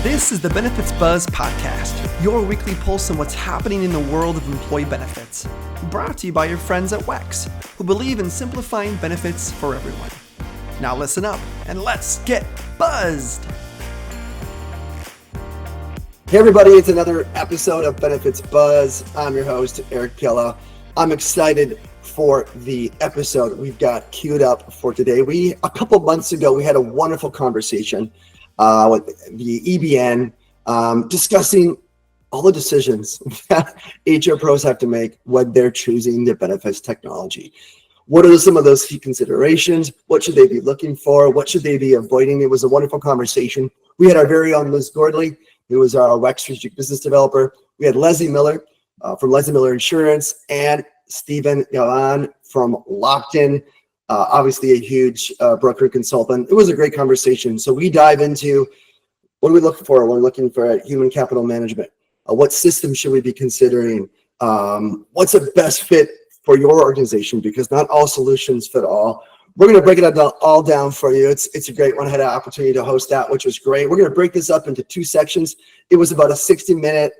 This is the Benefits Buzz Podcast, your weekly pulse on what's happening in the world of employee benefits. Brought to you by your friends at WEX, who believe in simplifying benefits for everyone. Now listen up and let's get buzzed. Hey everybody, it's another episode of Benefits Buzz. I'm your host, Eric Piella. I'm excited for the episode we've got queued up for today. A couple months ago, we had a wonderful conversation with the EBN discussing all the decisions that HR pros have to make when they're choosing their benefits technology. What are some of those key considerations? What should they be looking for? What should they be avoiding? It was a wonderful conversation. We had our very own Liz Gordley, who was our WEX strategic business developer. We had Leslie Miller from Leslie Miller Insurance and Stephen Galvan from Lockton, obviously a huge broker consultant. It was a great conversation. So we dive into what do we look for when we're looking for human capital management? What system should we be considering? What's the best fit for your organization? Because not all solutions fit all. We're going to break it all down for you. It's a great one. I had an opportunity to host that, which was great. We're going to break this up into two sections. It was about a 60-minute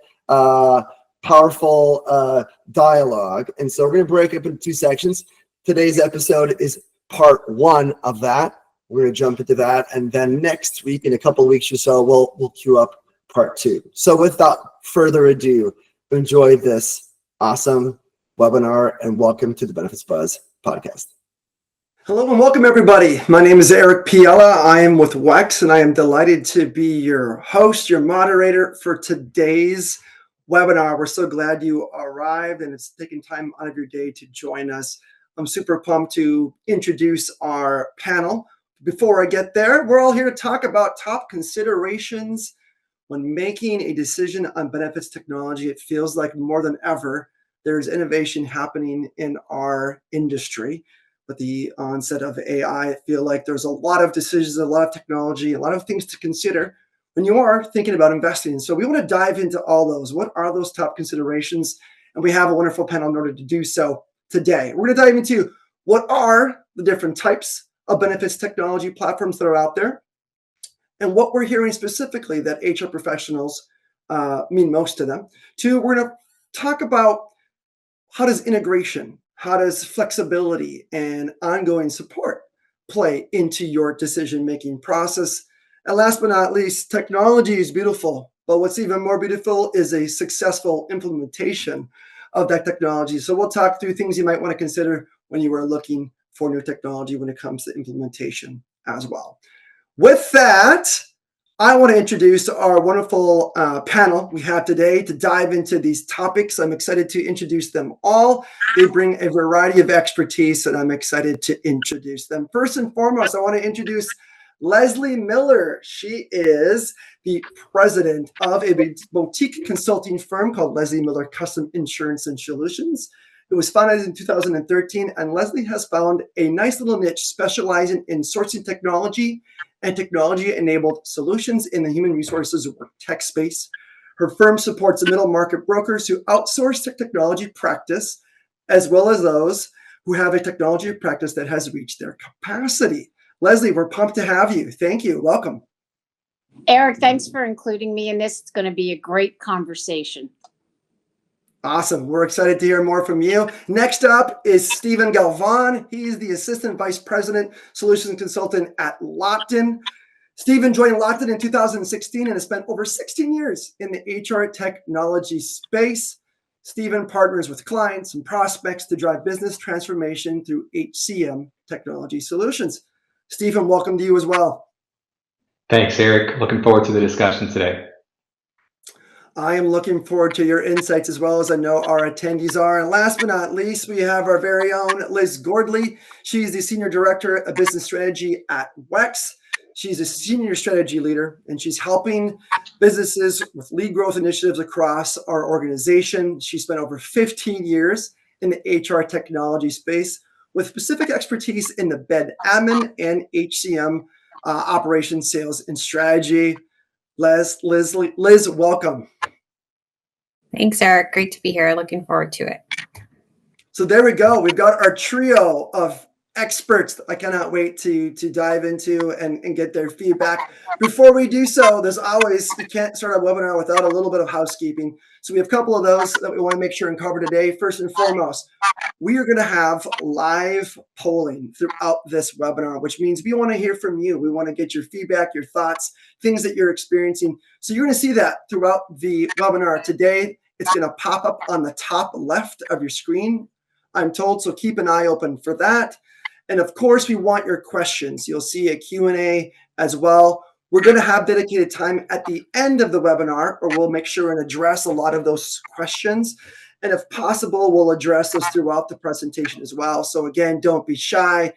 powerful dialogue. And so we're going to break up into two sections. Today's episode is part one of that. We're going to jump into that. And then next week, in a couple of weeks or so, we'll queue up part two. So without further ado, enjoy this awesome webinar and welcome to the Benefits Buzz podcast. Hello and welcome everybody. My name is Eric Piella. I am with WEX and I am delighted to be your host, your moderator for today's webinar. We're so glad you arrived and it's taking time out of your day to join us. I'm super pumped to introduce our panel. Before I get there, we're all here to talk about top considerations when making a decision on benefits technology. It feels like more than ever, there's innovation happening in our industry. With the onset of AI, I feel like there's a lot of decisions, a lot of technology, a lot of things to consider when you are thinking about investing. So we want to dive into all those. What are those top considerations? And we have a wonderful panel in order to do so today. We're going to dive into what are the different types of benefits technology platforms that are out there and what we're hearing specifically that HR professionals mean most to them. Two, we're going to talk about how does integration, how does flexibility and ongoing support play into your decision-making process? And last but not least, technology is beautiful, but what's even more beautiful is a successful implementation of that technology. So we'll talk through things you might want to consider when you are looking for new technology when it comes to implementation as well. With that, I want to introduce our wonderful panel we have today to dive into these topics. I'm excited to introduce them all. They bring a variety of expertise, and I'm excited to introduce them. First and foremost, I want to introduce Leslie Miller. She is the president of a boutique consulting firm called Leslie Miller Custom Insurance and Solutions. It was founded in 2013, and Leslie has found a nice little niche specializing in sourcing technology and technology-enabled solutions in the human resources or tech space. Her firm supports the middle market brokers who outsource their technology practice, as well as those who have a technology practice that has reached their capacity. Leslie, we're pumped to have you. Thank you. Welcome. Eric, thanks for including me in this. It's going to be a great conversation. Awesome. We're excited to hear more from you. Next up is Stephen Galvan. He's the Assistant Vice President, Solutions Consultant at Lockton. Stephen joined Lockton in 2016 and has spent over 16 years in the HR technology space. Stephen partners with clients and prospects to drive business transformation through HCM technology solutions. Stephen, welcome to you as well. Thanks, Eric. Looking forward to the discussion today. I am looking forward to your insights as well as I know our attendees are. And last but not least, we have our very own Liz Gordley. She's the Senior Director of Business Strategy at WEX. She's a senior strategy leader, and she's helping businesses with lead growth initiatives across our organization. She spent over 15 years in the HR technology space with specific expertise in the bed admin and HCM operations, sales, and strategy. Liz, welcome. Thanks, Eric. Great to be here. Looking forward to it. So there we go. We've got our trio of experts that I cannot wait to dive into and get their feedback. Before we do so, we can't start a webinar without a little bit of housekeeping. So we have a couple of those that we want to make sure and cover today. First and foremost, we are going to have live polling throughout this webinar, which means we want to hear from you. We want to get your feedback, your thoughts, things that you're experiencing. So you're going to see that throughout the webinar today. It's going to pop up on the top left of your screen, I'm told, so keep an eye open for that. And of course, we want your questions. You'll see a Q&A as well. We're going to have dedicated time at the end of the webinar, or we'll make sure and address a lot of those questions. And if possible, we'll address those throughout the presentation as well. So again, don't be shy.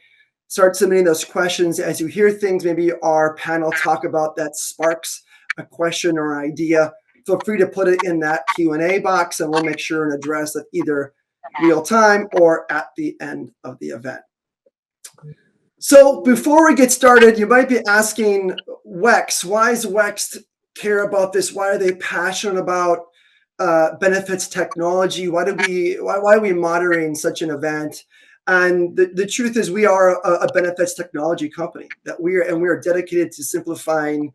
Start submitting those questions as you hear things maybe our panel talk about that sparks a question or idea. Feel free to put it in that Q&A box, and we'll make sure and address it either real time or at the end of the event. So before we get started, you might be asking, WEX, why does WEX care about this? Why are they passionate about benefits technology? Why are we monitoring such an event? And the truth is, we are a benefits technology company we are dedicated to simplifying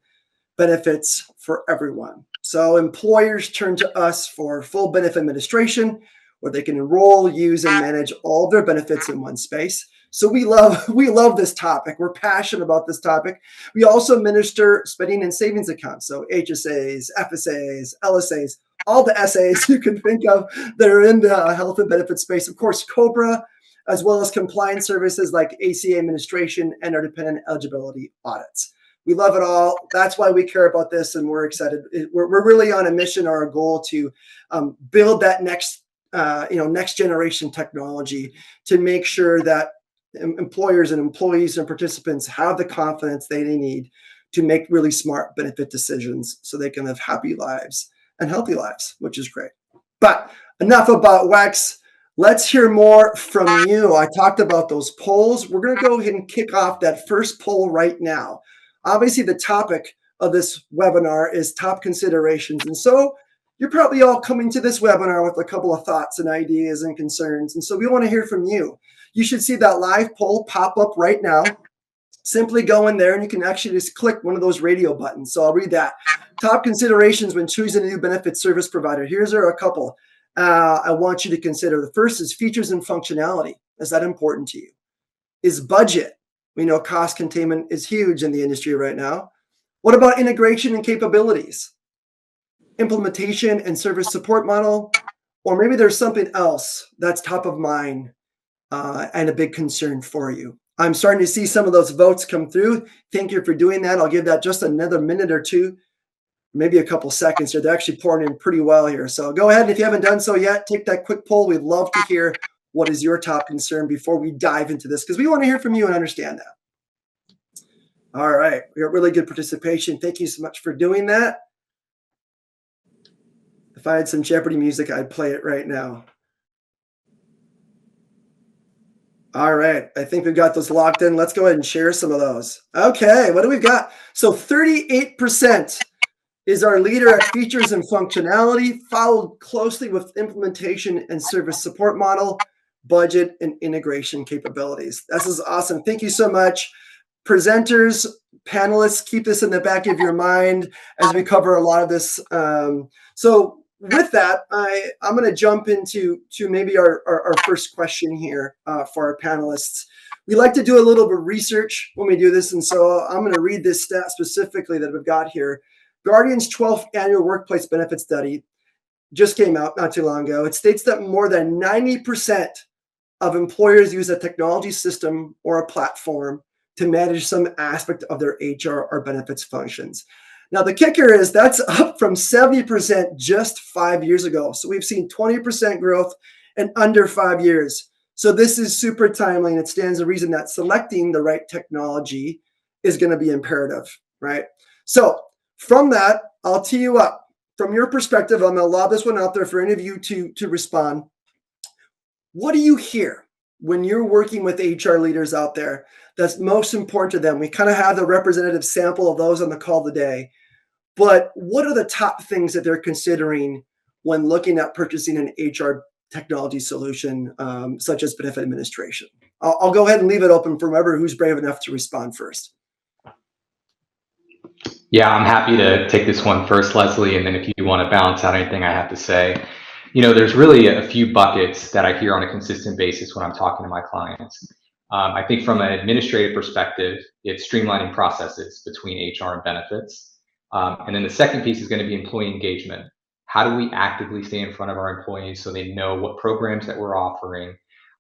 benefits for everyone. So employers turn to us for full benefit administration, where they can enroll, use, and manage all their benefits in one space. So we love this topic. We're passionate about this topic. We also administer spending and savings accounts, so HSAs, FSAs, LSAs, all the SAs you can think of that are in the health and benefit space. Of course, COBRA, as well as compliance services like ACA administration and our dependent eligibility audits. We love it all. That's why we care about this, and we're excited. We're really on a mission or a goal to build that next generation technology to make sure that employers and employees and participants have the confidence they need to make really smart benefit decisions so they can live happy lives and healthy lives, which is great. But enough about WEX. Let's hear more from you. I talked about those polls. We're going to go ahead and kick off that first poll right now. Obviously, the topic of this webinar is top considerations. And so you're probably all coming to this webinar with a couple of thoughts and ideas and concerns. And so we want to hear from you. You should see that live poll pop up right now. Simply go in there and you can actually just click one of those radio buttons. So I'll read that. Top considerations when choosing a new benefit service provider. Here's a couple I want you to consider. The first is features and functionality. Is that important to you? Is budget? We know cost containment is huge in the industry right now. What about integration and capabilities? Implementation and service support model? Or maybe there's something else that's top of mind and a big concern for you. I'm starting to see some of those votes come through. Thank you for doing that. I'll give that just another minute or two, maybe a couple seconds here. They're actually pouring in pretty well here. So go ahead, and if you haven't done so yet, take that quick poll. We'd love to hear what is your top concern before we dive into this, because we want to hear from you and understand that. All right, we got really good participation. Thank you so much for doing that. If I had some Jeopardy music, I'd play it right now. All right, I think we've got those locked in. Let's go ahead and share some of those. Okay, what do we got? So 38% is our leader at features and functionality, followed closely with implementation and service support model, budget, and integration capabilities. This is awesome. Thank you so much. Presenters, panelists, keep this in the back of your mind as we cover a lot of this. So with that, I'm going to jump into maybe our first question here for our panelists. We like to do a little bit of research when we do this, and so I'm going to read this stat specifically that we've got here. Guardian's 12th annual workplace benefit study just came out not too long ago. It states that more than 90% of employers use a technology system or a platform to manage some aspect of their HR or benefits functions. Now, the kicker is that's up from 70% just 5 years ago. So we've seen 20% growth in under 5 years. So this is super timely, and it stands to reason that selecting the right technology is going to be imperative, right? So from that, I'll tee you up. From your perspective, I'm going to lob this one out there for any of you to respond. What do you hear when you're working with HR leaders out there that's most important to them? We kind of have the representative sample of those on the call today, but what are the top things that they're considering when looking at purchasing an HR technology solution, such as benefit administration? I'll go ahead and leave it open for whoever who's brave enough to respond first. Yeah, I'm happy to take this one first, Leslie, and then if you want to balance out anything I have to say. There's really a few buckets that I hear on a consistent basis when I'm talking to my clients. I think from an administrative perspective, it's streamlining processes between HR and benefits. And then the second piece is going to be employee engagement. How do we actively stay in front of our employees so they know what programs that we're offering,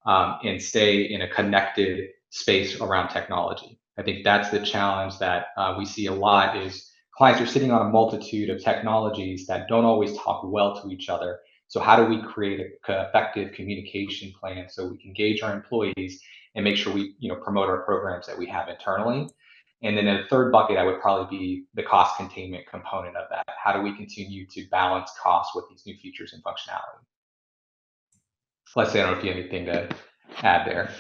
and stay in a connected space around technology? I think that's the challenge that we see a lot is clients are sitting on a multitude of technologies that don't always talk well to each other. So how do we create an effective communication plan so we can engage our employees and make sure we promote our programs that we have internally? And then the third bucket, I would probably be the cost containment component of that. How do we continue to balance costs with these new features and functionality? Leslie, I don't know if you have anything to add there.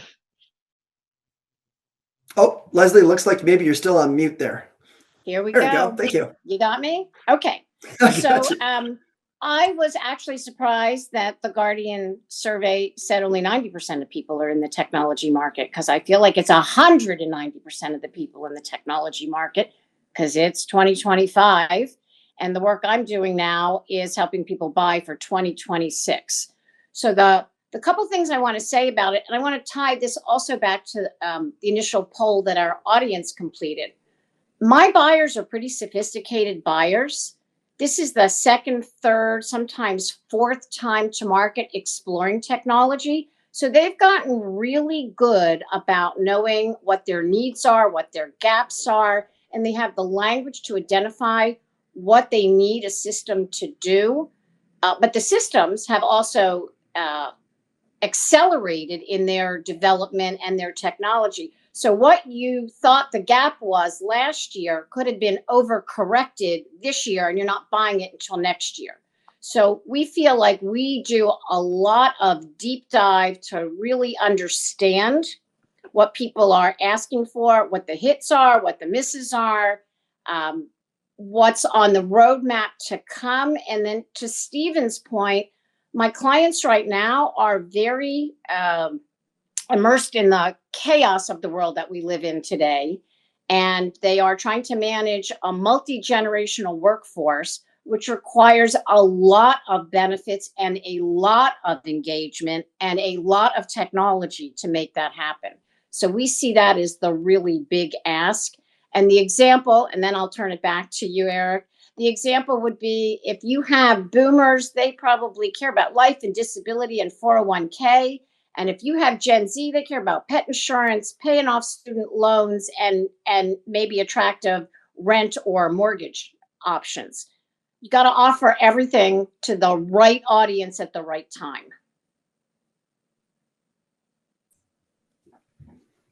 Oh, Leslie, looks like maybe you're still on mute there. Here we There go. we go. Thank you. You got me? Okay. I So got you. I was actually surprised that the Guardian survey said only 90% of people are in the technology market, because I feel like it's 190% of the people in the technology market, because it's 2025. And the work I'm doing now is helping people buy for 2026. So the couple things I want to say about it, and I want to tie this also back to the initial poll that our audience completed. My buyers are pretty sophisticated buyers. This is the second, third, sometimes fourth time to market exploring technology. So they've gotten really good about knowing what their needs are, what their gaps are, and they have the language to identify what they need a system to do. But the systems have also accelerated in their development and their technology. So what you thought the gap was last year could have been overcorrected this year, and you're not buying it until next year. So we feel like we do a lot of deep dive to really understand what people are asking for, what the hits are, what the misses are, what's on the roadmap to come. And then to Stephen's point, my clients right now are very immersed in the chaos of the world that we live in today. And they are trying to manage a multi-generational workforce, which requires a lot of benefits and a lot of engagement and a lot of technology to make that happen. So we see that as the really big ask. And the example, and then I'll turn it back to you, Eric. The example would be if you have boomers, they probably care about life and disability and 401k. And if you have Gen Z, they care about pet insurance, paying off student loans, and maybe attractive rent or mortgage options. You got to offer everything to the right audience at the right time.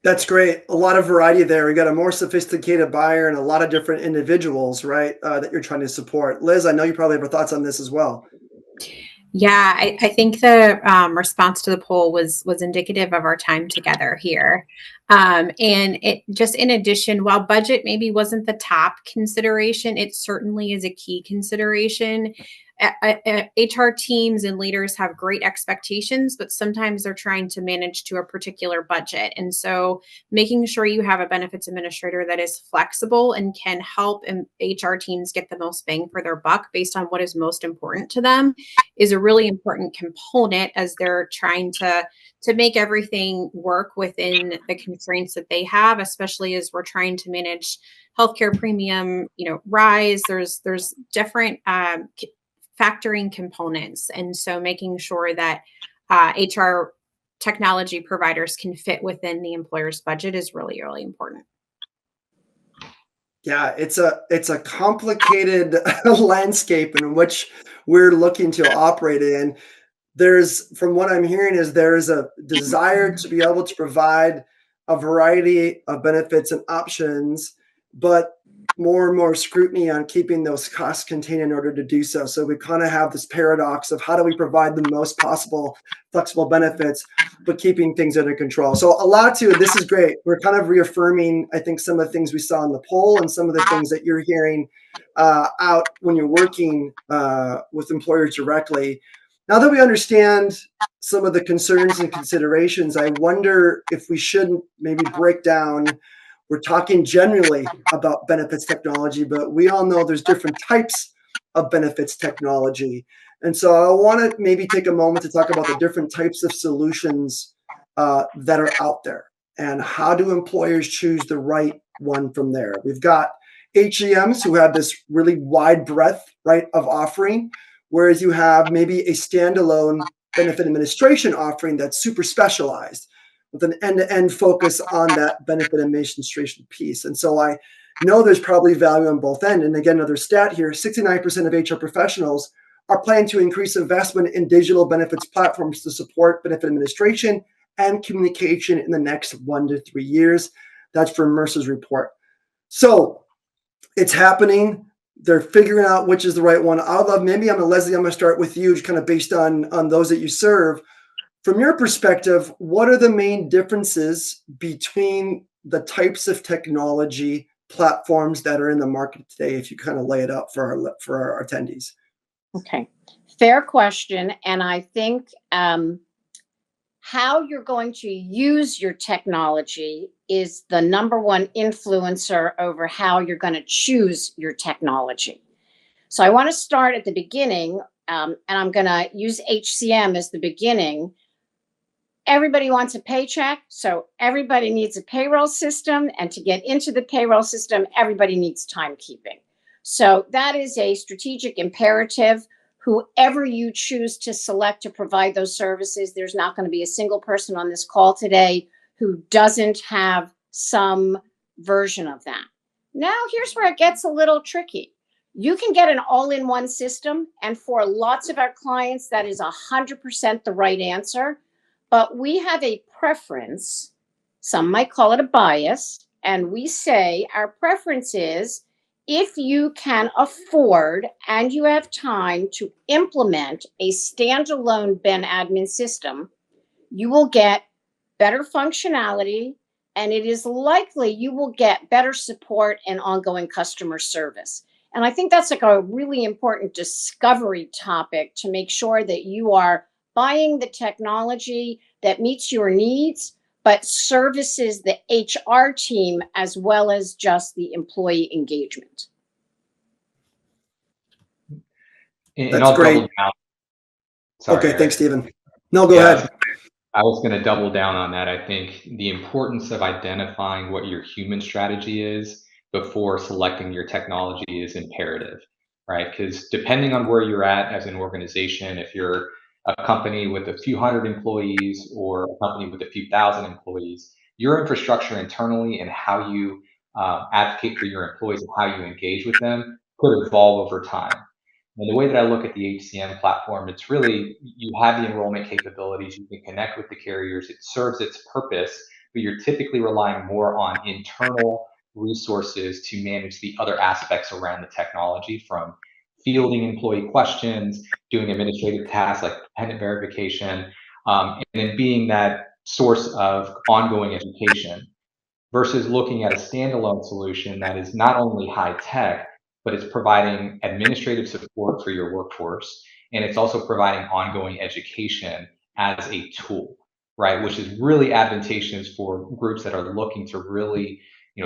That's great. A lot of variety there. We got a more sophisticated buyer and a lot of different individuals, right, that you're trying to support. Liz, I know you probably have thoughts on this as well. Yeah, I think the response to the poll was indicative of our time together here. And it just, in addition, while budget maybe wasn't the top consideration, it certainly is a key consideration. HR teams and leaders have great expectations, but sometimes they're trying to manage to a particular budget. And so making sure you have a benefits administrator that is flexible and can help HR teams get the most bang for their buck based on what is most important to them is a really important component as they're trying to make everything work within the constraints that they have, especially as we're trying to manage healthcare premium, rise. There's different factoring components. And so making sure that HR technology providers can fit within the employer's budget is really, really important. Yeah, it's a complicated landscape in which we're looking to operate in. From what I'm hearing, there's a desire to be able to provide a variety of benefits and options, but more and more scrutiny on keeping those costs contained in order to do so. So we kind of have this paradox of how do we provide the most possible flexible benefits, but keeping things under control. So a lot to it. This is great. We're kind of reaffirming, I think, some of the things we saw in the poll and some of the things that you're hearing out when you're working with employers directly. Now that we understand some of the concerns and considerations, I wonder if we shouldn't maybe break down. We're talking generally about benefits technology, but we all know there's different types of benefits technology. And so I want to maybe take a moment to talk about the different types of solutions that are out there and how do employers choose the right one from there. We've got HCMs who have this really wide breadth, right, of offering, whereas you have maybe a standalone benefit administration offering that's super specialized with an end-to-end focus on that benefit administration piece. And so I know there's probably value on both ends. And again, another stat here, 69% of HR professionals are planning to increase investment in digital benefits platforms to support benefit administration and communication in the next 1 to 3 years. That's from Mercer's report. So it's happening. They're figuring out which is the right one. Leslie, I'm going to start with you, kind of based on those that you serve. From your perspective, what are the main differences between the types of technology platforms that are in the market today, if you kind of lay it out for our attendees? Okay, fair question. And I think how you're going to use your technology is the number one influencer over how you're going to choose your technology. So I want to start at the beginning, and I'm going to use HCM as the beginning. Everybody wants a paycheck, so everybody needs a payroll system. And to get into the payroll system, everybody needs timekeeping. So that is a strategic imperative. Whoever you choose to select to provide those services, there's not going to be a single person on this call today who doesn't have some version of that. Now, here's where it gets a little tricky. You can get an all-in-one system, and for lots of our clients, that is 100% the right answer. But we have a preference, some might call it a bias, and we say our preference is if you can afford and you have time to implement a standalone Ben admin system, you will get better functionality, and it is likely you will get better support and ongoing customer service. And I think that's like a really important discovery topic to make sure that you are buying the technology that meets your needs, but services the HR team as well as just the employee engagement. And that's great. Sorry, okay, Eric. Thanks, Stephen. No, go ahead. I was going to double down on that. I think the importance of identifying what your human strategy is before selecting your technology is imperative, right? Because depending on where you're at as an organization, if you're a company with a few hundred employees or a company with a few thousand employees, your infrastructure internally and how you advocate for your employees and how you engage with them could evolve over time. And the way that I look at the HCM platform, it's really, you have the enrollment capabilities, you can connect with the carriers, it serves its purpose, but you're typically relying more on internal resources to manage the other aspects around the technology, from fielding employee questions, doing administrative tasks like dependent verification, and then being that source of ongoing education, versus looking at a standalone solution that is not only high tech, but it's providing administrative support for your workforce, and it's also providing ongoing education as a tool, right? Which is really advantageous for groups that are looking to really,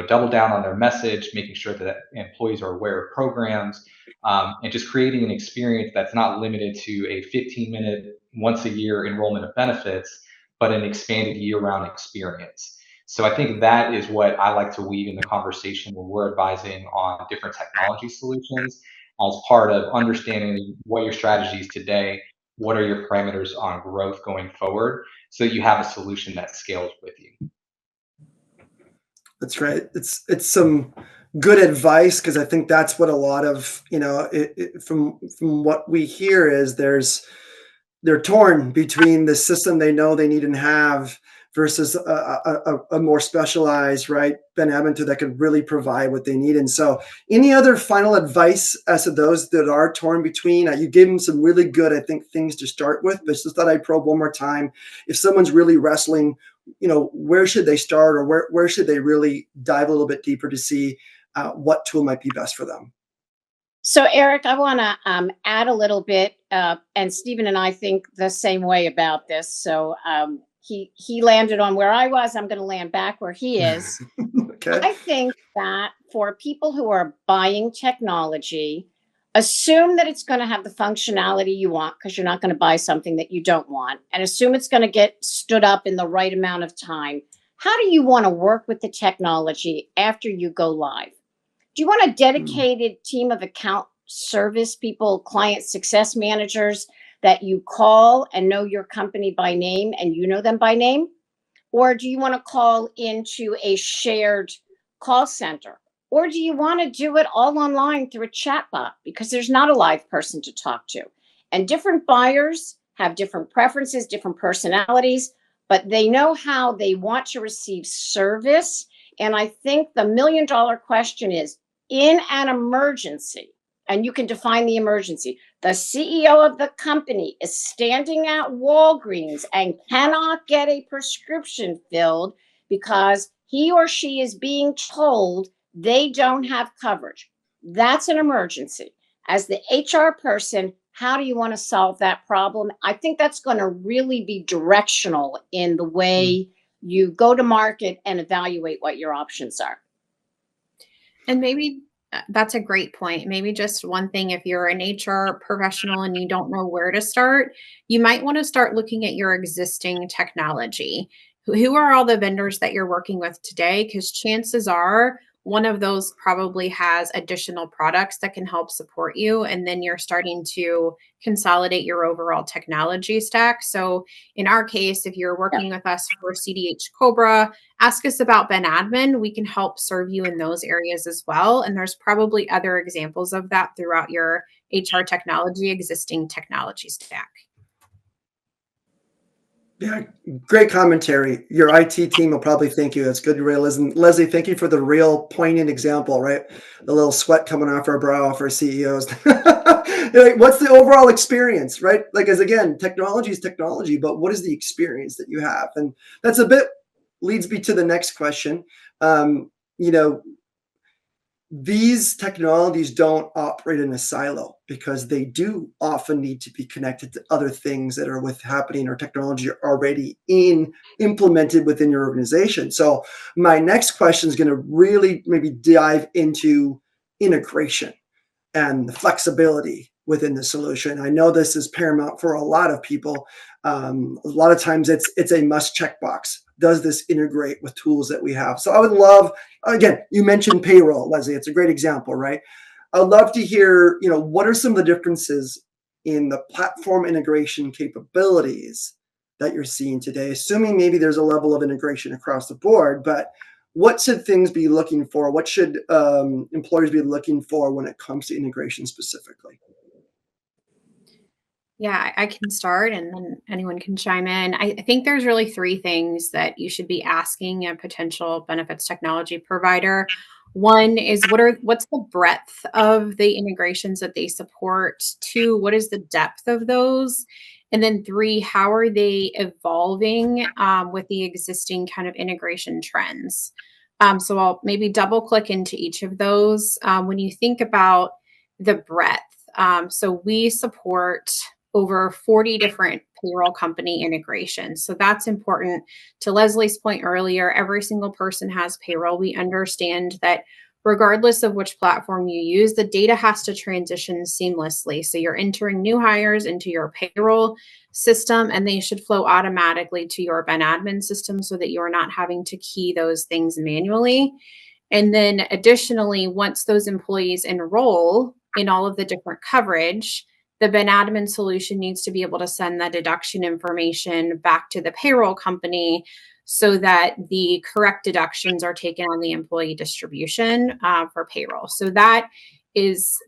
double down on their message, making sure that employees are aware of programs, and just creating an experience that's not limited to a 15-minute, once a year enrollment of benefits, but an expanded year-round experience. So I think that is what I like to weave in the conversation when we're advising on different technology solutions, as part of understanding what your strategy is today, what are your parameters on growth going forward, so that you have a solution that scales with you. That's right. It's some good advice, because I think that's what a lot of, from what we hear is they're torn between the system they know they need and have versus a more specialized, right, Ben Admin that could really provide what they need. And so any other final advice as to those that are torn between? You gave them some really good, I think, things to start with, but just thought I'd probe one more time. If someone's really wrestling, where should they start, or where should they really dive a little bit deeper to see what tool might be best for them? So, Eric, I want to add a little bit, and Stephen and I think the same way about this. So, he landed on where I was. I'm going to land back where he is. Okay. I think that for people who are buying technology, assume that it's going to have the functionality you want because you're not going to buy something that you don't want, and assume it's going to get stood up in the right amount of time. How do you want to work with the technology after you go live? Do you want a Hmm. dedicated team of account service people, client success managers that you call and know your company by name and you know them by name? Or do you want to call into a shared call center? Or do you want to do it all online through a chatbot because there's not a live person to talk to? And different buyers have different preferences, different personalities, but they know how they want to receive service. And I think the $1 million question is, in an emergency, and you can define the emergency, the CEO of the company is standing at Walgreens and cannot get a prescription filled because he or she is being told they don't have coverage. That's an emergency. As the HR person, how do you want to solve that problem? I think that's going to really be directional in the way you go to market and evaluate what your options are. And maybe that's a great point. Maybe just one thing, if you're an HR professional and you don't know where to start, you might want to start looking at your existing technology. Who are all the vendors that you're working with today? Because chances are one of those probably has additional products that can help support you. And then you're starting to consolidate your overall technology stack. So in our case, if you're Yeah. working with us for CDH Cobra, ask us about Ben Admin. We can help serve you in those areas as well. And there's probably other examples of that throughout your HR technology, existing technology stack. Yeah, great commentary. Your IT team will probably thank you. That's good, Ray. Leslie, thank you for the real poignant example, right? The little sweat coming off our brow for CEOs. Like, what's the overall experience, right? Like, as again, technology is technology, but what is the experience that you have? And that's a bit leads me to the next question. You know, these technologies don't operate in a silo because they do often need to be connected to other things that are with happening or technology already implemented within your organization. So my next question is going to really maybe dive into integration and the flexibility within the solution. I know this is paramount for a lot of people. A lot of times it's a must checkbox. Does this integrate with tools that we have? So I would love, again, you mentioned payroll, Leslie. It's a great example, right? I'd love to hear, what are some of the differences in the platform integration capabilities that you're seeing today, assuming maybe there's a level of integration across the board, but what should things be looking for? What should employers be looking for when it comes to integration specifically? Yeah, I can start and then anyone can chime in. I think there's really three things that you should be asking a potential benefits technology provider. One is what's the breadth of the integrations that they support? Two, what is the depth of those? And then three, how are they evolving with the existing kind of integration trends? So I'll maybe double click into each of those. When you think about the breadth, so we support over 40 different payroll company integrations. So that's important. To Leslie's point earlier, every single person has payroll. We understand that regardless of which platform you use, the data has to transition seamlessly. So you're entering new hires into your payroll system and they should flow automatically to your Ben Admin system so that you're not having to key those things manually. And then additionally, once those employees enroll in all of the different coverage, the Ben Admin solution needs to be able to send that deduction information back to the payroll company so that the correct deductions are taken on the employee distribution for payroll. So that is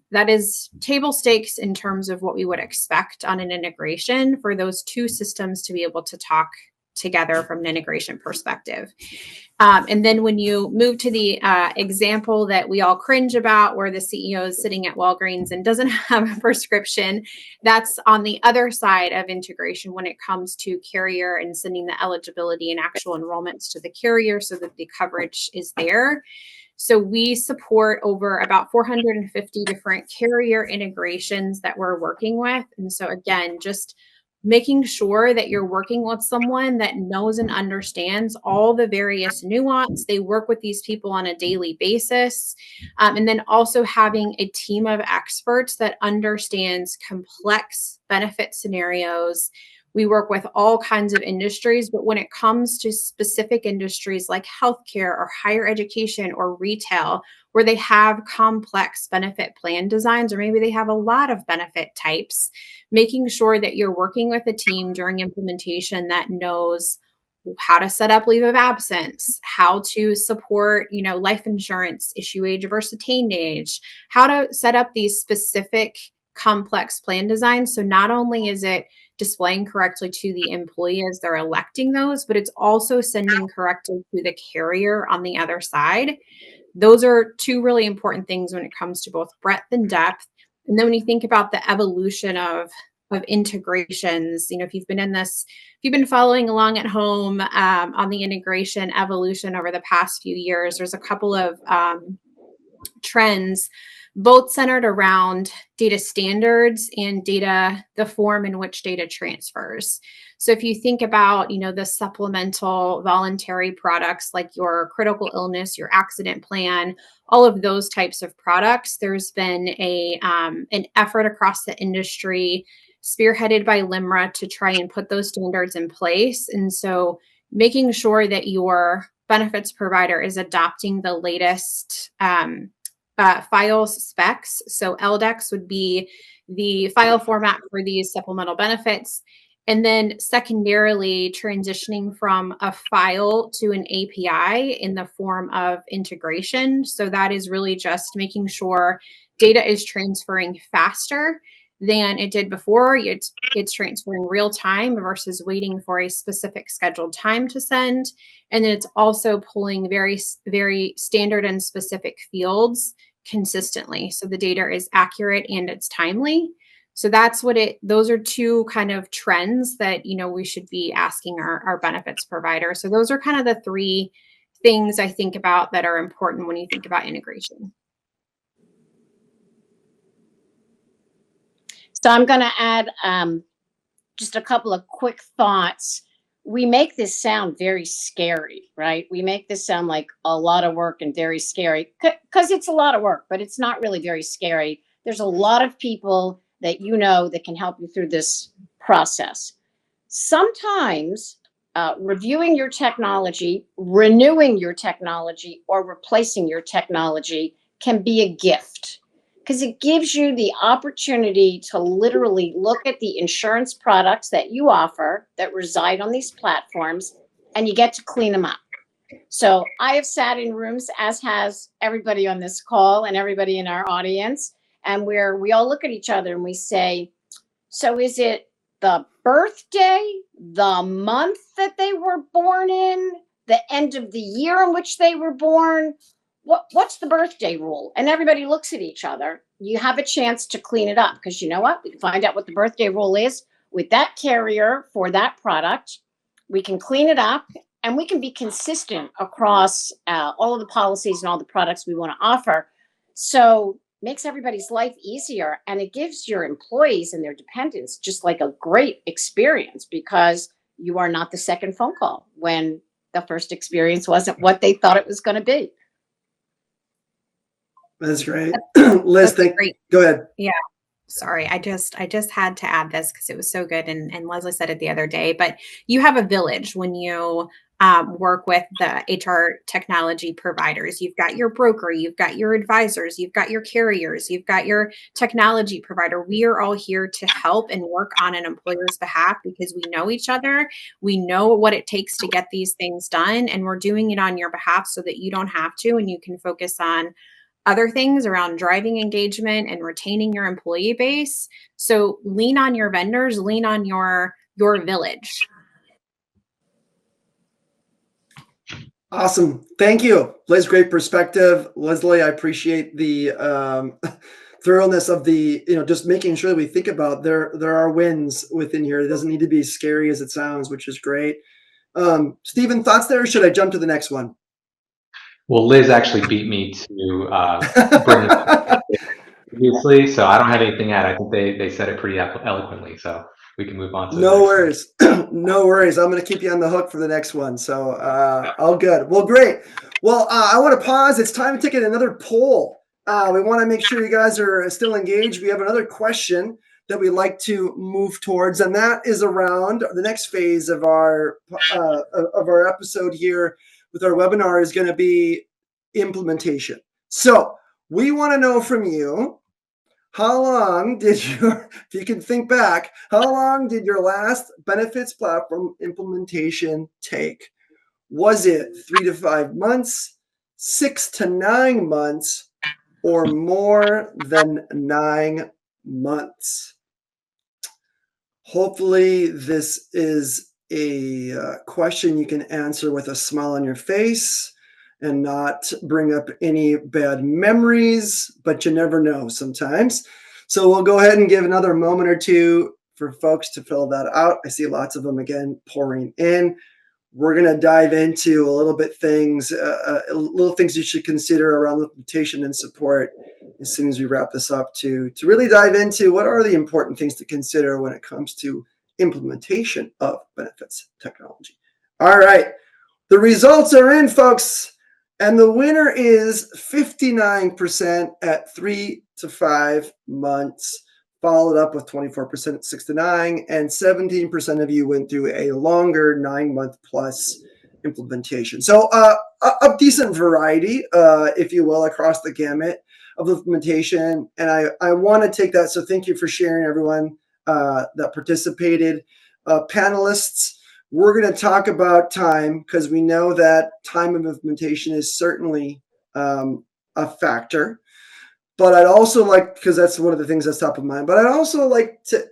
table stakes in terms of what we would expect on an integration for those two systems to be able to talk together from an integration perspective. And then when you move to the example that we all cringe about, where the CEO is sitting at Walgreens and doesn't have a prescription, that's on the other side of integration when it comes to carrier and sending the eligibility and actual enrollments to the carrier so that the coverage is there. So we support over about 450 different carrier integrations that we're working with. And so again, just making sure that you're working with someone that knows and understands all the various nuance. They work with these people on a daily basis. And then also having a team of experts that understands complex benefit scenarios. We work with all kinds of industries, but when it comes to specific industries like healthcare or higher education or retail, where they have complex benefit plan designs, or maybe they have a lot of benefit types, making sure that you're working with a team during implementation that knows how to set up leave of absence, how to support, life insurance, issue age versus attained age, how to set up these specific complex plan designs. So not only is it displaying correctly to the employee as they're electing those, but it's also sending correctly to the carrier on the other side. Those are two really important things when it comes to both breadth and depth. And then when you think about the evolution of integrations, if you've been following along at home on the integration evolution over the past few years, there's a couple of trends, both centered around data standards and the form in which data transfers. So if you think about, the supplemental voluntary products like your critical illness, your accident plan, all of those types of products, there's been an effort across the industry spearheaded by LIMRA to try and put those standards in place. And so making sure that your benefits provider is adopting the latest files specs. So LDEX would be the file format for these supplemental benefits. And then secondarily, transitioning from a file to an API in the form of integration. So that is really just making sure data is transferring faster than it did before. It's transferring real time versus waiting for a specific scheduled time to send. And then it's also pulling very, very standard and specific fields consistently. So the data is accurate and it's timely. So those are two kind of trends that, we should be asking our benefits provider. So those are kind of the three things I think about that are important when you think about integration. So I'm going to add just a couple of quick thoughts. We make this sound very scary, right? We make this sound like a lot of work and very scary because it's a lot of work, but it's not really very scary. There's a lot of people that that can help you through this process. Sometimes reviewing your technology, renewing your technology, or replacing your technology can be a gift because it gives you the opportunity to literally look at the insurance products that you offer that reside on these platforms, and you get to clean them up. So I have sat in rooms, as has everybody on this call and everybody in our audience, and we all look at each other and we say, so is it the birthday, the month that they were born in, the end of the year in which they were born? What's the birthday rule? And everybody looks at each other. You have a chance to clean it up because you know what? We can find out what the birthday rule is with that carrier for that product. We can clean it up and we can be consistent across all of the policies and all the products we want to offer. So makes everybody's life easier, and it gives your employees and their dependents just like a great experience because you are not the second phone call when the first experience wasn't what they thought it was going to be. That's great. Liz, go ahead. Yeah. Sorry, I just had to add this because it was so good. And Leslie said it the other day, but you have a village when you work with the HR technology providers. You've got your broker, you've got your advisors, you've got your carriers, you've got your technology provider. We are all here to help and work on an employer's behalf because we know each other. We know what it takes to get these things done, and we're doing it on your behalf so that you don't have to, and you can focus on other things around driving engagement and retaining your employee base. So lean on your vendors, lean on your village. Awesome. Thank you, Liz. Great perspective. Leslie, I appreciate the thoroughness of the, just making sure that we think about there are wins within here. It doesn't need to be as scary as it sounds, which is great. Stephen, thoughts there, or should I jump to the next one? Well, Liz actually beat me to bring it up previously, so I don't have anything to add. I think they said it pretty eloquently, so we can move on to the No next worries. No worries. I'm going to keep you on the hook for the next one. So, all good. Well, great. Well, I want to pause. It's time to take another poll. We want to make sure you guys are still engaged. We have another question that we'd like to move towards, and that is around the next phase of our episode here with our webinar is going to be implementation. So we want to know from you, how long did your, if you can think back, how long did your last benefits platform implementation take? Was it 3 to 5 months, 6 to 9 months, or more than 9 months? Hopefully this is a question you can answer with a smile on your face and not bring up any bad memories, but you never know sometimes. So we'll go ahead and give another moment or two for folks to fill that out. I see lots of them again pouring in. We're going to dive into a little bit things, little things you should consider around implementation and support as soon as we wrap this up to really dive into what are the important things to consider when it comes to implementation of benefits technology. All right, the results are in, folks. And the winner is 59% at 3 to 5 months, followed up with 24% at 6 to 9, and 17% of you went through a longer 9-month plus implementation. So a decent variety, if you will, across the gamut of implementation. And I want to take that. So thank you for sharing, everyone that participated. Panelists, we're going to talk about time because we know that time of implementation is certainly a factor. But I'd also like, because that's one of the things that's top of mind, but I'd also like to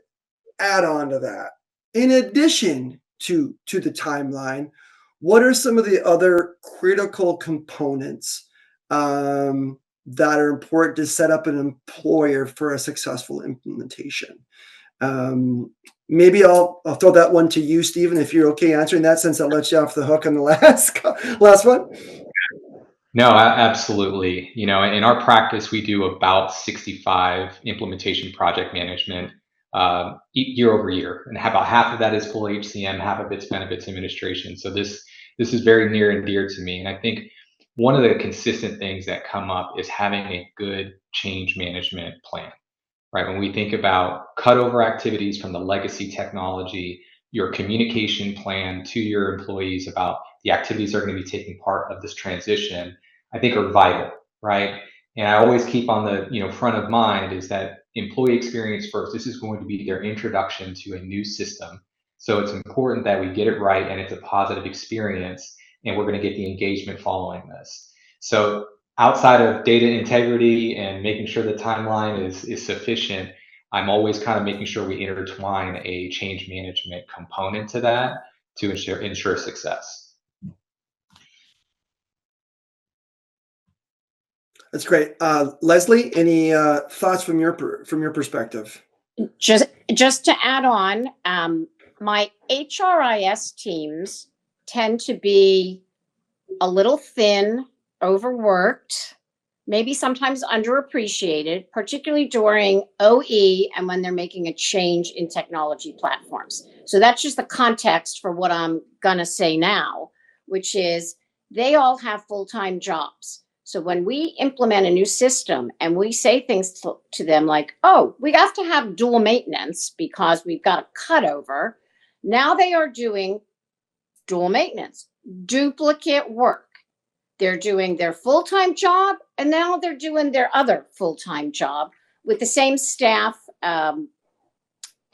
add on to that. In addition to the timeline, what are some of the other critical components that are important to set up an employer for a successful implementation? Maybe I'll throw that one to you, Stephen, if you're okay answering that, since I'll let you off the hook on the last one. No, absolutely. In our practice, we do about 65 implementation project management year over year, and about half of that is full HCM, half of it's benefits administration. So this is very near and dear to me. And I think one of the consistent things that come up is having a good change management plan. Right? When we think about cutover activities from the legacy technology, your communication plan to your employees about the activities that are going to be taking part of this transition, I think are vital, right? And I always keep on the front of mind is that employee experience first. This is going to be their introduction to a new system. So it's important that we get it right and it's a positive experience, and we're going to get the engagement following this. So outside of data integrity and making sure the timeline is sufficient, I'm always kind of making sure we intertwine a change management component to that to ensure success. That's great. Leslie, any thoughts from your perspective? Just to add on, my HRIS teams tend to be a little thin, overworked, maybe sometimes underappreciated, particularly during OE and when they're making a change in technology platforms. So that's just the context for what I'm going to say now, which is they all have full-time jobs. So when we implement a new system and we say things to them like, oh, we have to have dual maintenance because we've got a cutover, now they are doing dual maintenance, duplicate work. They're doing their full-time job, and now they're doing their other full-time job with the same staff and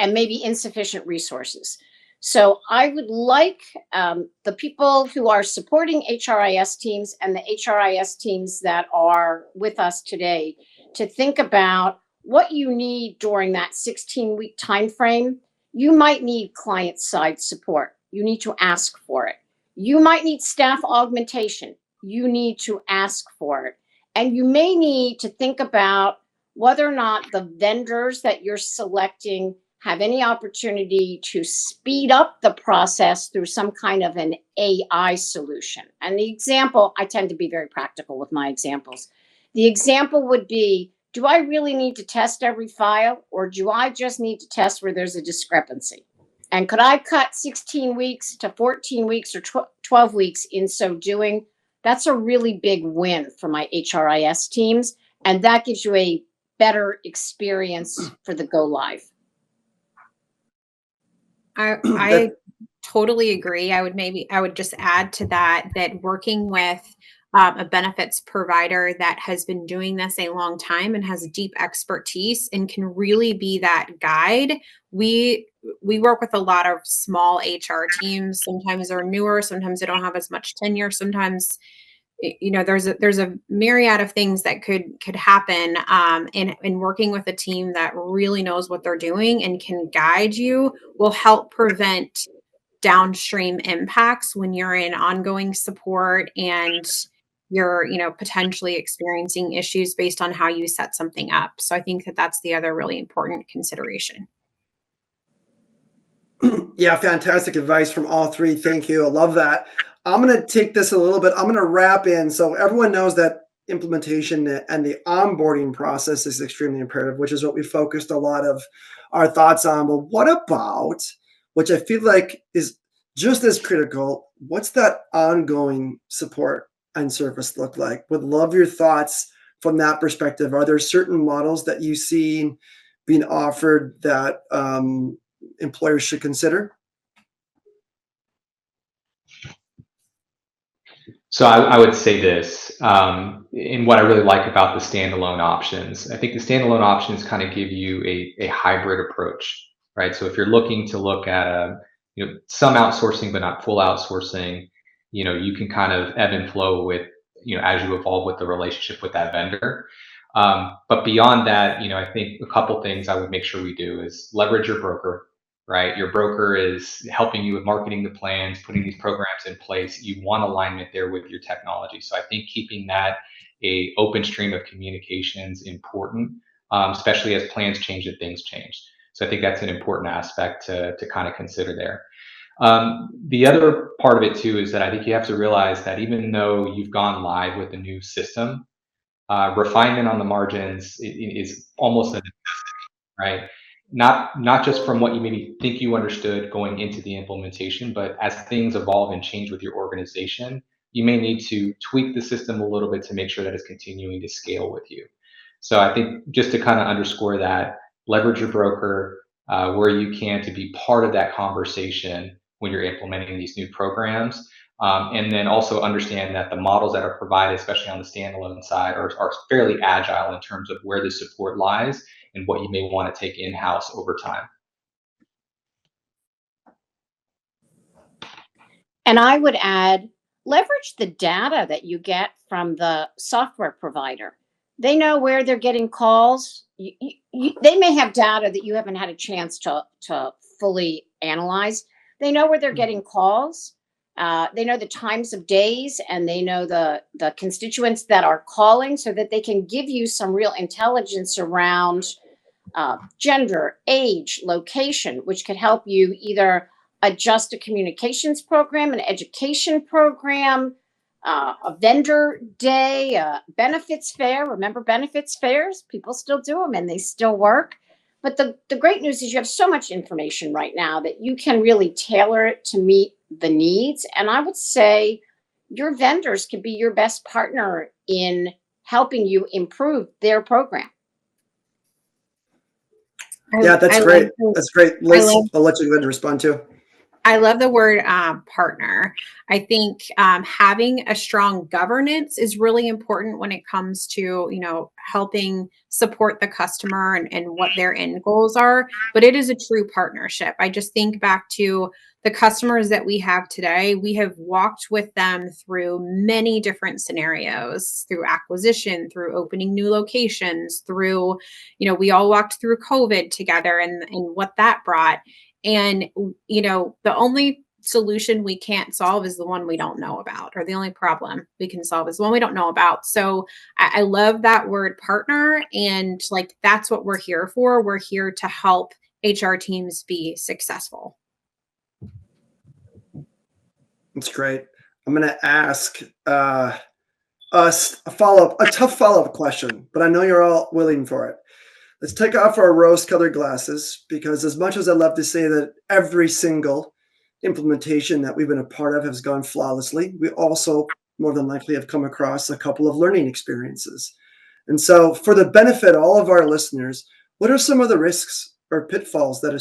maybe insufficient resources. So I would like the people who are supporting HRIS teams and the HRIS teams that are with us today to think about what you need during that 16-week time frame. You might need client-side support. You need to ask for it. You might need staff augmentation. You need to ask for it. And you may need to think about whether or not the vendors that you're selecting have any opportunity to speed up the process through some kind of an AI solution. And the example, I tend to be very practical with my examples. The example would be, do I really need to test every file, or do I just need to test where there's a discrepancy? And could I cut 16 weeks to 14 weeks or 12 weeks in so doing? That's a really big win for my HRIS teams. And that gives you a better experience for the go live. I totally agree. I would just add to that working with a benefits provider that has been doing this a long time and has deep expertise and can really be that guide. We work with a lot of small HR teams. Sometimes they're newer, sometimes they don't have as much tenure, sometimes there's a myriad of things that could happen, and working with a team that really knows what they're doing and can guide you will help prevent downstream impacts when you're in ongoing support and you're potentially experiencing issues based on how you set something up. So I think that's the other really important consideration. Yeah, fantastic advice from all three. Thank you. I love that. I'm going to take this a little bit. I'm going to wrap in. So everyone knows that implementation and the onboarding process is extremely imperative, which is what we focused a lot of our thoughts on. But what about, which I feel like is just as critical, what's that ongoing support and service look like? Would love your thoughts from that perspective. Are there certain models that you see being offered that employers should consider? So I would say this, in what I really like about the standalone options. I think the standalone options kind of give you a hybrid approach, right? So if you're looking to look at some outsourcing but not full outsourcing, you can kind of ebb and flow with as you evolve with the relationship with that vendor. But beyond that, I think a couple things I would make sure we do is leverage your broker. Right? Your broker is helping you with marketing the plans, putting these programs in place. You want alignment there with your technology. So I think keeping that a open stream of communications important, especially as plans change and things change. So I think that's an important aspect to kind of consider there. The other part of it too is that I think you have to realize that even though you've gone live with a new system, refinement on the margins is almost a necessity, right? Not just from what you maybe think you understood going into the implementation, but as things evolve and change with your organization, you may need to tweak the system a little bit to make sure that it's continuing to scale with you. So I think just to kind of underscore that, leverage your broker where you can to be part of that conversation when you're implementing these new programs. And then also understand that the models that are provided, especially on the standalone side, are fairly agile in terms of where the support lies and what you may want to take in-house over time. And I would add, leverage the data that you get from the software provider. They know where they're getting calls. They may have data that you haven't had a chance to fully analyze. They know where they're getting calls. They know the times of days, and they know the constituents that are calling, so that they can give you some real intelligence around gender, age, location, which could help you either adjust a communications program, an education program, a vendor day, a benefits fair. Remember benefits fairs? People still do them and they still work. But the great news is you have so much information right now that you can really tailor it to meet the needs. And I would say your vendors can be your best partner in helping you improve their program. Yeah, that's great. That's great. Liz, I'll let you go ahead and respond too. I love the word partner. I think having a strong governance is really important when it comes to, helping support the customer and what their end goals are. But it is a true partnership. I just think back to the customers that we have today. We have walked with them through many different scenarios, through acquisition, through opening new locations, through, we all walked through COVID together and what that brought. And, the only solution we can't solve is the one we don't know about, or the only problem we can solve is the one we don't know about. So I love that word partner. And like, that's what we're here for. We're here to help HR teams be successful. That's great. I'm going to ask us a tough follow-up question, but I know you're all willing for it. Let's take off our rose-colored glasses, because as much as I love to say that every single implementation that we've been a part of has gone flawlessly, we also more than likely have come across a couple of learning experiences. And so for the benefit of all of our listeners, what are some of the risks or pitfalls that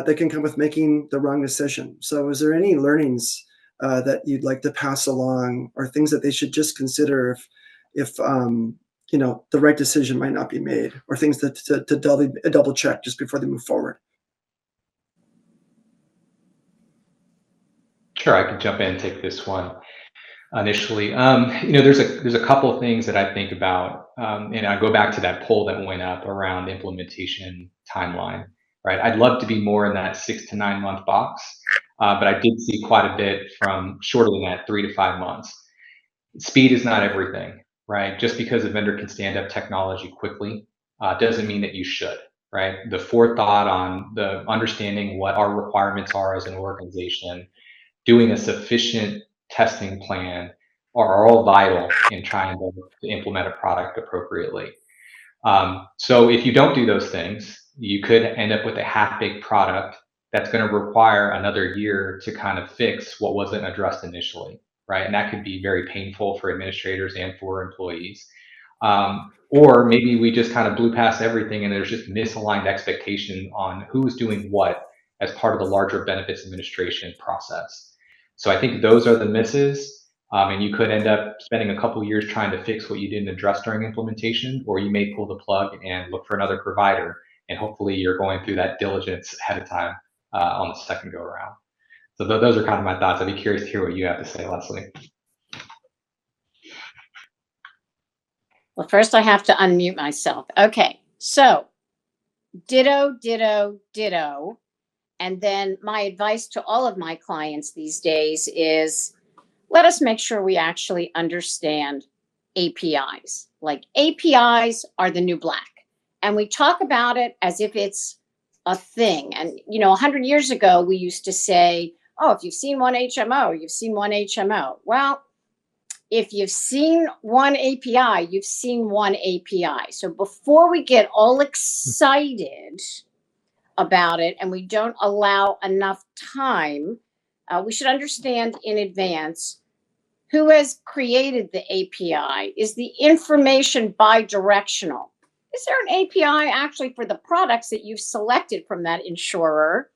that can come with making the wrong decision? So is there any learnings that you'd like to pass along, or things that they should just consider if the right decision might not be made, or things to double check just before they move forward? Sure, I can jump in and take this one initially. There's a couple of things that I think about, and I go back to that poll that went up around implementation timeline, right? I'd love to be more in that 6 to 9 month box, but I did see quite a bit from shorter than that, 3 to 5 months. Speed is not everything, right? Just because a vendor can stand up technology quickly doesn't mean that you should, right? The forethought on the understanding what our requirements are as an organization, doing a sufficient testing plan are all vital in trying to implement a product appropriately. So if you don't do those things, you could end up with a half-baked product that's going to require another year to kind of fix what wasn't addressed initially, right? And that could be very painful for administrators and for employees. Or maybe we just kind of blew past everything and there's just misaligned expectation on who's doing what as part of the larger benefits administration process. So I think those are the misses, and you could end up spending a couple years trying to fix what you didn't address during implementation, or you may pull the plug and look for another provider, and hopefully you're going through that diligence ahead of time on the second go around. So those are kind of my thoughts. I'd be curious to hear what you have to say, Leslie. Well, first I have to unmute myself. Okay, so ditto, ditto, ditto. And then my advice to all of my clients these days is, let us make sure we actually understand APIs. Like, APIs are the new black. And we talk about it as if it's a thing. And, 100 years ago, we used to say, oh, if you've seen one HMO, you've seen one HMO. Well, if you've seen one API, you've seen one API. So before we get all excited about it and we don't allow enough time, we should understand in advance who has created the API. Is the information bi-directional? Is there an API actually for the products that you've selected from that insurer?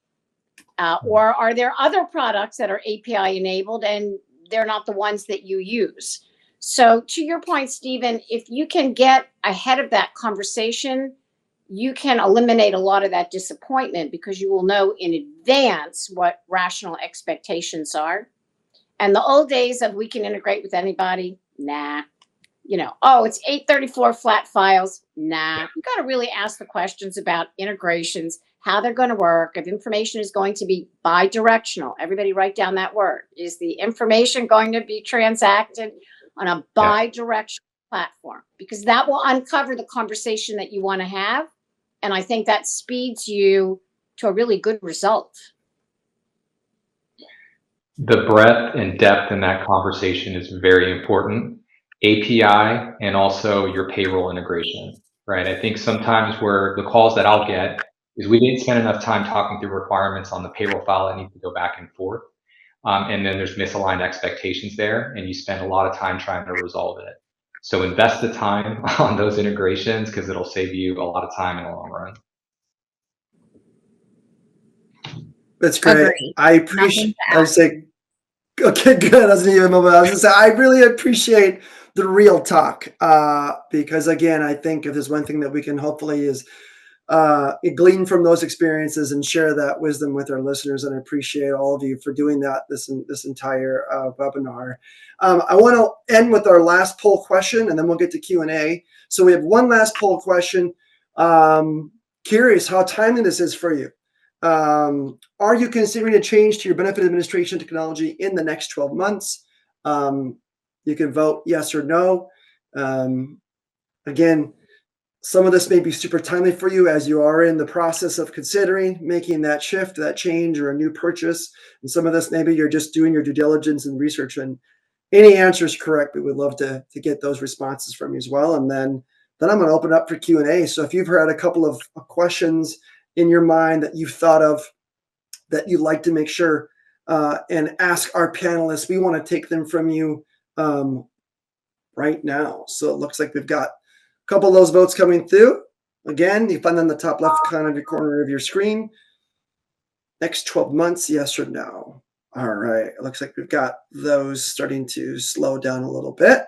Or are there other products that are API enabled and they're not the ones that you use? So to your point, Stephen, if you can get ahead of that conversation, you can eliminate a lot of that disappointment, because you will know in advance what rational expectations are. And the old days of we can integrate with anybody, nah. Oh, it's 834 flat files. Nah, you got to really ask the questions about integrations, how they're going to work, if information is going to be bi-directional. Everybody write down that word. Is the information going to be transacted on a bi-directional platform? Because that will uncover the conversation that you want to have. And I think that speeds you to a really good result. The breadth and depth in that conversation is very important. API and also your payroll integration, right? I think sometimes where the calls that I'll get is we didn't spend enough time talking through requirements on the payroll file that needs to go back and forth. And then there's misaligned expectations there, and you spend a lot of time trying to resolve it. So invest the time on those integrations, because it'll save you a lot of time in the long run. That's great. Agreed. I appreciate. I was like, okay, good. I was gonna say, I really appreciate the real talk, because again, I think if there's one thing that we can hopefully is glean from those experiences and share that wisdom with our listeners. And I appreciate all of you for doing that this entire webinar. I want to end with our last poll question, and then we'll get to Q&A. So we have one last poll question. Curious how timely this is for you. Are you considering a change to your benefit administration technology in the next 12 months? You can vote yes or no. Again, some of this may be super timely for you as you are in the process of considering making that shift, that change, or a new purchase. And some of this, maybe you're just doing your due diligence and research, and any answer is correct. We would love to get those responses from you as well. And then I'm going to open up for Q&A. So if you've had a couple of questions in your mind that you've thought of that you'd like to make sure and ask our panelists, we want to take them from you right now. So it looks like we've got a couple of those votes coming through. Again, you find them in the top left corner of your screen. Next 12 months, yes or no? All right, it looks like we've got those starting to slow down a little bit.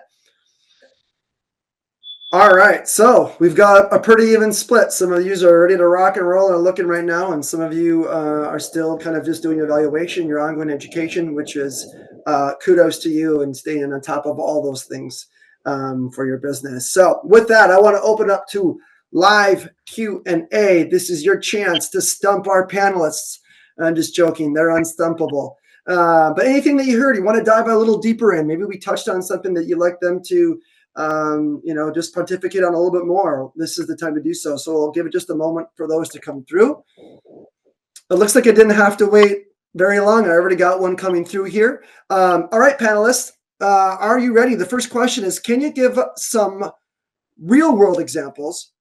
All right, so we've got a pretty even split. Some of you are ready to rock and roll and are looking right now, and some of you are still kind of just doing your evaluation, your ongoing education, which is kudos to you and staying on top of all those things for your business. So with that, I want to open up to live Q&A. This is your chance to stump our panelists. I'm just joking, they're unstumpable. But anything that you heard, you want to dive a little deeper in. Maybe we touched on something that you'd like them to just pontificate on a little bit more. This is the time to do so. So I'll give it just a moment for those to come through. It looks like I didn't have to wait very long. I already got one coming through here. All right, panelists, are you ready? The first question is, can you give some real world examples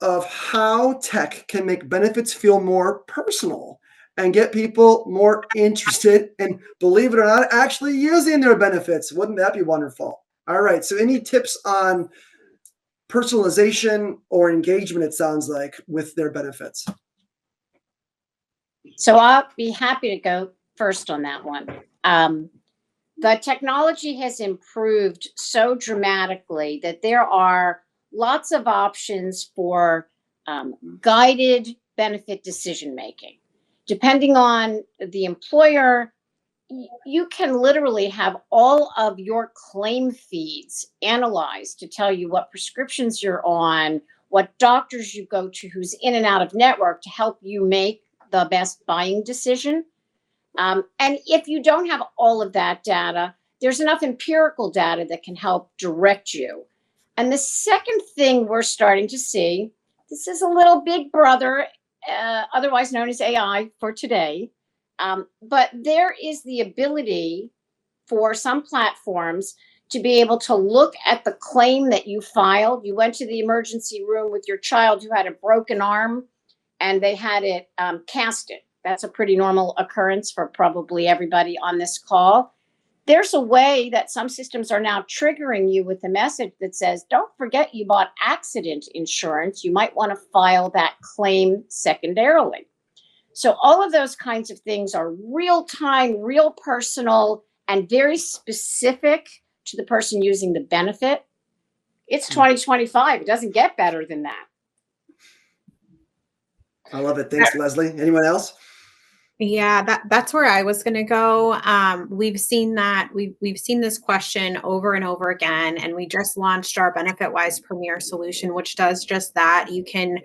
of how tech can make benefits feel more personal and get people more interested and, believe it or not, actually using their benefits? Wouldn't that be wonderful? All right. So any tips on personalization or engagement, it sounds like, with their benefits? So I'll be happy to go first on that one. The technology has improved so dramatically that there are lots of options for guided benefit decision making. Depending on the employer, you can literally have all of your claim feeds analyzed to tell you what prescriptions you're on, what doctors you go to, who's in and out of network, to help you make the best buying decision. And if you don't have all of that data, there's enough empirical data that can help direct you. And the second thing we're starting to see, this is a little big brother, otherwise known as AI for today. But there is the ability for some platforms to be able to look at the claim that you filed. You went to the emergency room with your child who had a broken arm, and they had it casted. That's a pretty normal occurrence for probably everybody on this call. There's a way that some systems are now triggering you with a message that says, don't forget you bought accident insurance. You might want to file that claim secondarily. So all of those kinds of things are real time, real personal, and very specific to the person using the benefit. It's 2025. It doesn't get better than that. I love it. Thanks, Leslie. Anyone else? Yeah, that's where I was going to go. We've seen that we've seen this question over and over again, and we just launched our BenefitWise Premier solution, which does just that. You can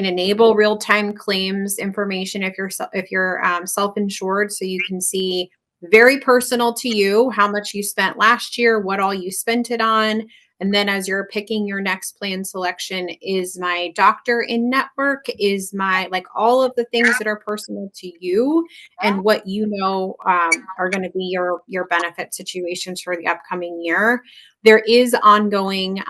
enable real-time claims information if you're self-insured, so you can see very personal to you how much you spent last year, what all you spent it on. And then as you're picking your next plan selection, is my doctor in network? Is my, like, all of the things that are personal to you and what you know are going to be your benefit situations for the upcoming year. There is ongoing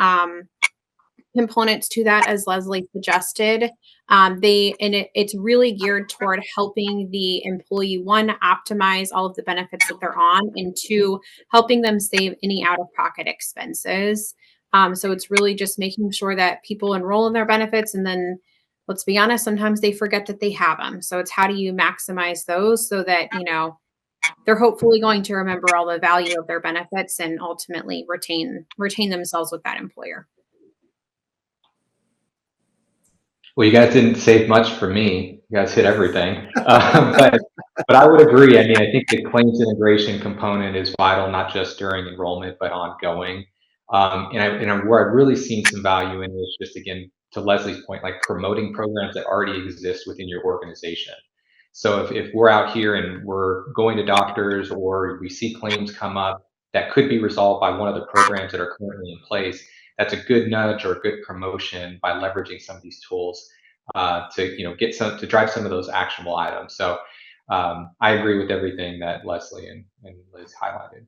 components to that, as Leslie suggested. It's really geared toward helping the employee, one, optimize all of the benefits that they're on, and two, helping them save any out-of-pocket expenses. So it's really just making sure that people enroll in their benefits, and then, let's be honest, sometimes they forget that they have them. So it's how do you maximize those so that, they're hopefully going to remember all the value of their benefits and ultimately retain themselves with that employer. Well, you guys didn't save much for me. You guys hit everything. But I would agree. I mean, I think the claims integration component is vital, not just during enrollment, but ongoing. And where I've really seen some value in is just, again, to Leslie's point, like promoting programs that already exist within your organization. So if we're out here and we're going to doctors, or we see claims come up that could be resolved by one of the programs that are currently in place, that's a good nudge or a good promotion by leveraging some of these tools to to drive some of those actionable items. So I agree with everything that Leslie and Liz highlighted.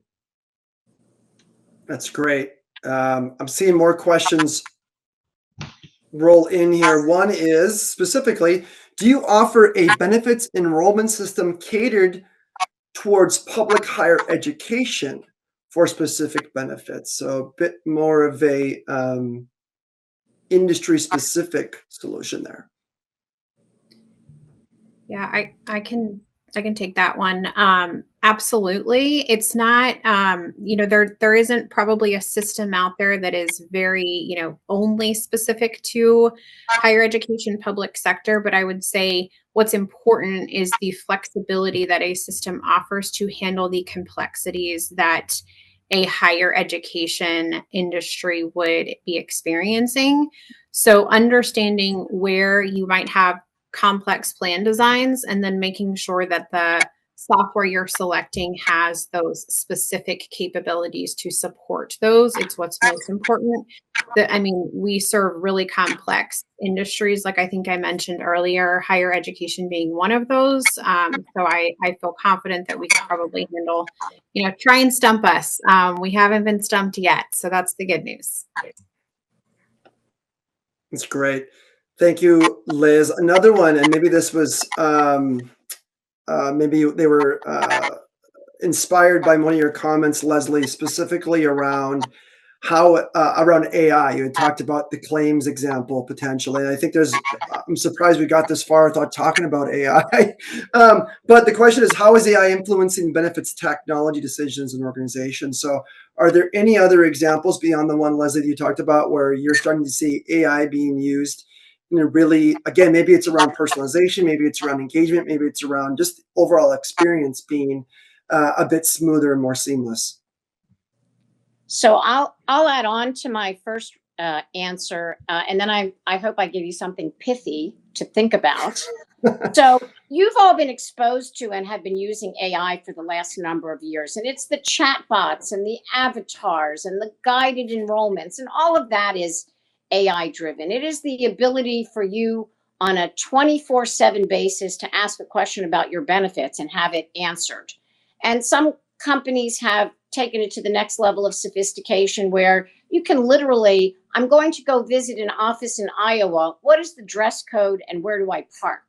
That's great. I'm seeing more questions roll in here. One is specifically, do you offer a benefits enrollment system catered towards public higher education for specific benefits? So a bit more of a industry specific solution there. Yeah, I can take that one. Absolutely. It's not, there isn't probably a system out there that is very, only specific to higher education public sector, but I would say what's important is the flexibility that a system offers to handle the complexities that a higher education industry would be experiencing. So understanding where you might have complex plan designs and then making sure that the software you're selecting has those specific capabilities to support those. It's what's most important. We serve really complex industries, like I think I mentioned earlier, higher education being one of those. So I feel confident that we can probably handle, try and stump us. We haven't been stumped yet. So that's the good news. That's great. Thank you, Liz. Another one, and maybe this was, maybe they were inspired by one of your comments, Leslie, specifically around how around AI. You had talked about the claims example potentially. And I think I'm surprised we got this far without talking about AI. But the question is, how is AI influencing benefits technology decisions in organizations? So are there any other examples beyond the one, Leslie, that you talked about where you're starting to see AI being used? Really, again, maybe it's around personalization, maybe it's around engagement, maybe it's around just overall experience being a bit smoother and more seamless. So I'll add on to my first answer, and then I hope I give you something pithy to think about. So you've all been exposed to and have been using AI for the last number of years, and it's the chatbots and the avatars and the guided enrollments, and all of that is AI driven. It is the ability for you on a 24/7 basis to ask a question about your benefits and have it answered. And some companies have taken it to the next level of sophistication where you can literally, I'm going to go visit an office in Iowa. What is the dress code and where do I park?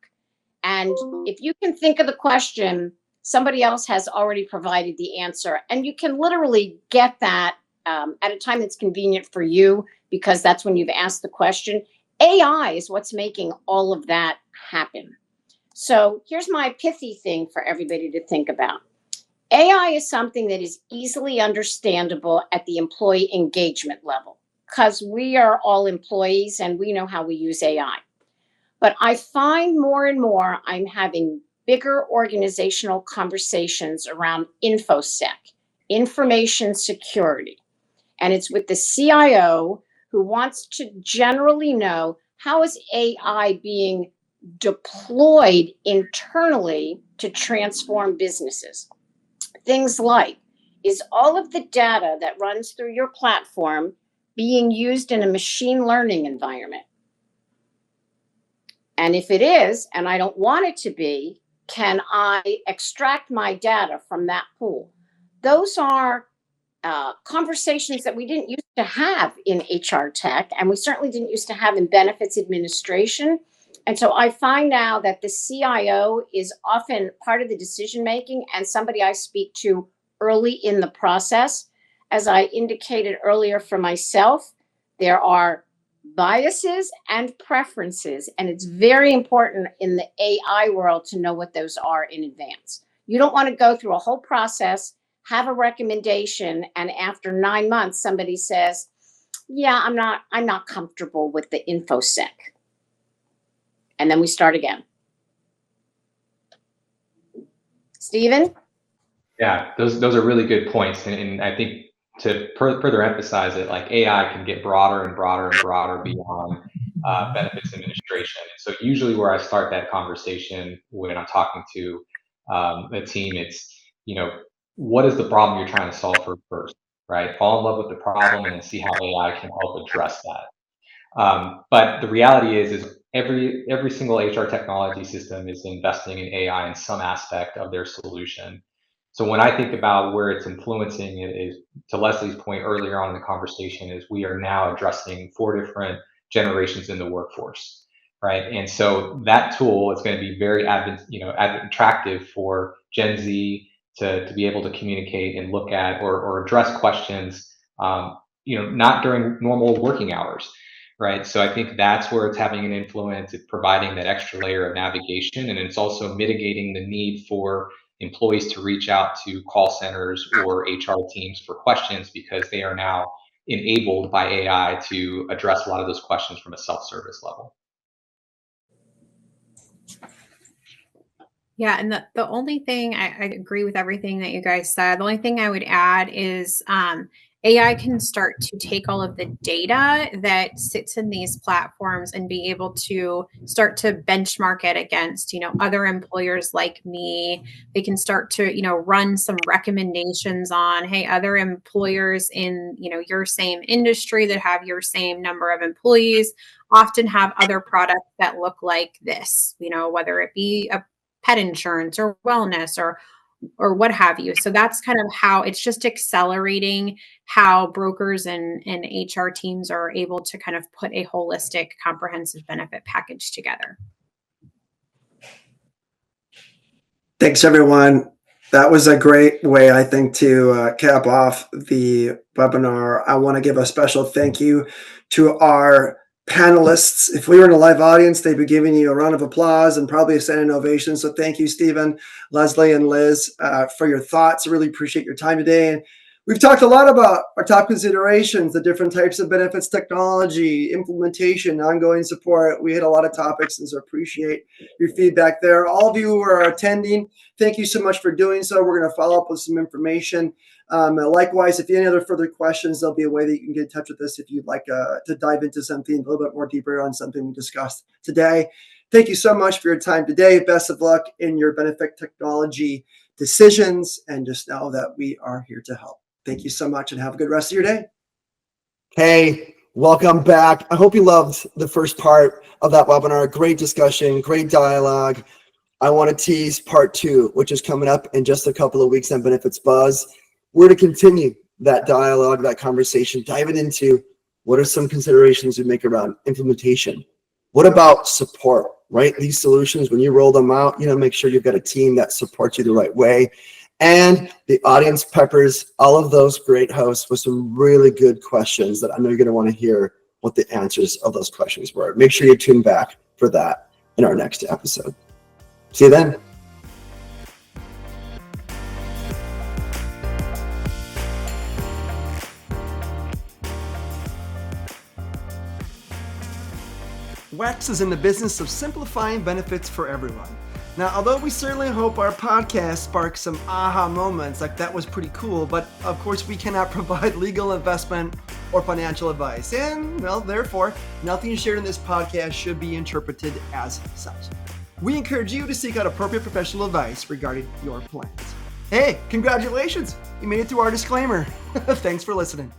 And if you can think of the question, somebody else has already provided the answer. And you can literally get that at a time that's convenient for you, because that's when you've asked the question. AI is what's making all of that happen. So here's my pithy thing for everybody to think about. AI is something that is easily understandable at the employee engagement level, because we are all employees and we know how we use AI. But I find more and more I'm having bigger organizational conversations around InfoSec, information security. And it's with the CIO who wants to generally know, how is AI being deployed internally to transform businesses? Things like, is all of the data that runs through your platform being used in a machine learning environment? And if it is, and I don't want it to be, can I extract my data from that pool? Those are conversations that we didn't used to have in HR tech, and we certainly didn't used to have in benefits administration. And so I find now that the CIO is often part of the decision making and somebody I speak to early in the process. As I indicated earlier for myself, there are biases and preferences, and it's very important in the AI world to know what those are in advance. You don't want to go through a whole process, have a recommendation, and after 9 months somebody says, yeah, I'm not comfortable with the InfoSec. And then we start again. Stephen? Yeah, those are really good points. And I think to further emphasize it, like AI can get broader and broader and broader beyond benefits administration. And so usually where I start that conversation when I'm talking to a team, it's, what is the problem you're trying to solve for first, right? Fall in love with the problem and then see how AI can help address that. But the reality is every single HR technology system is investing in AI in some aspect of their solution. So when I think about where it's influencing it is, to Leslie's point earlier on in the conversation, is we are now addressing 4 different generations in the workforce, right? And so that tool is going to be very attractive for Gen Z to be able to communicate and look at or address questions, not during normal working hours, right? So I think that's where it's having an influence. It's providing that extra layer of navigation, and it's also mitigating the need for employees to reach out to call centers or HR teams for questions, because they are now enabled by AI to address a lot of those questions from a self-service level. Yeah, and the only thing I agree with everything that you guys said. The only thing I would add is AI can start to take all of the data that sits in these platforms and be able to start to benchmark it against, other employers like me. They can start to, run some recommendations on, hey, other employers in, your same industry that have your same number of employees often have other products that look like this, whether it be a pet insurance or wellness or what have you. So that's kind of how it's just accelerating how brokers and HR teams are able to kind of put a holistic, comprehensive benefit package together. Thanks, everyone. That was a great way, I think, to cap off the webinar. I want to give a special thank you to our panelists. If we were in a live audience, they'd be giving you a round of applause and probably a standing ovation. So thank you, Stephen, Leslie, and Liz, for your thoughts. I really appreciate your time today. And we've talked a lot about our top considerations, the different types of benefits, technology, implementation, ongoing support. We hit a lot of topics, and so appreciate your feedback there. All of you who are attending, thank you so much for doing so. We're going to follow up with some information. Likewise, if you have any other further questions, there'll be a way that you can get in touch with us if you'd like to dive into something a little bit more deeper on something we discussed today. Thank you so much for your time today. Best of luck in your benefit technology decisions, and just know that we are here to help. Thank you so much, and have a good rest of your day. Hey, welcome back. I hope you loved the first part of that webinar. Great discussion, great dialogue. I want to tease part 2, which is coming up in just a couple of weeks on Benefits Buzz. We're to continue that dialogue, that conversation, diving into what are some considerations we make around implementation. What about support, right? These solutions, when you roll them out, make sure you've got a team that supports you the right way. And the audience peppers all of those great hosts with some really good questions that I know you're going to want to hear what the answers of those questions were. Make sure you tune back for that in our next episode. See you then. WEX is in the business of simplifying benefits for everyone. Now, although we certainly hope our podcast sparks some aha moments, like that was pretty cool, but of course we cannot provide legal, investment, or financial advice. And, well, therefore, nothing shared in this podcast should be interpreted as such. We encourage you to seek out appropriate professional advice regarding your plans. Hey, congratulations! You made it through our disclaimer. Thanks for listening.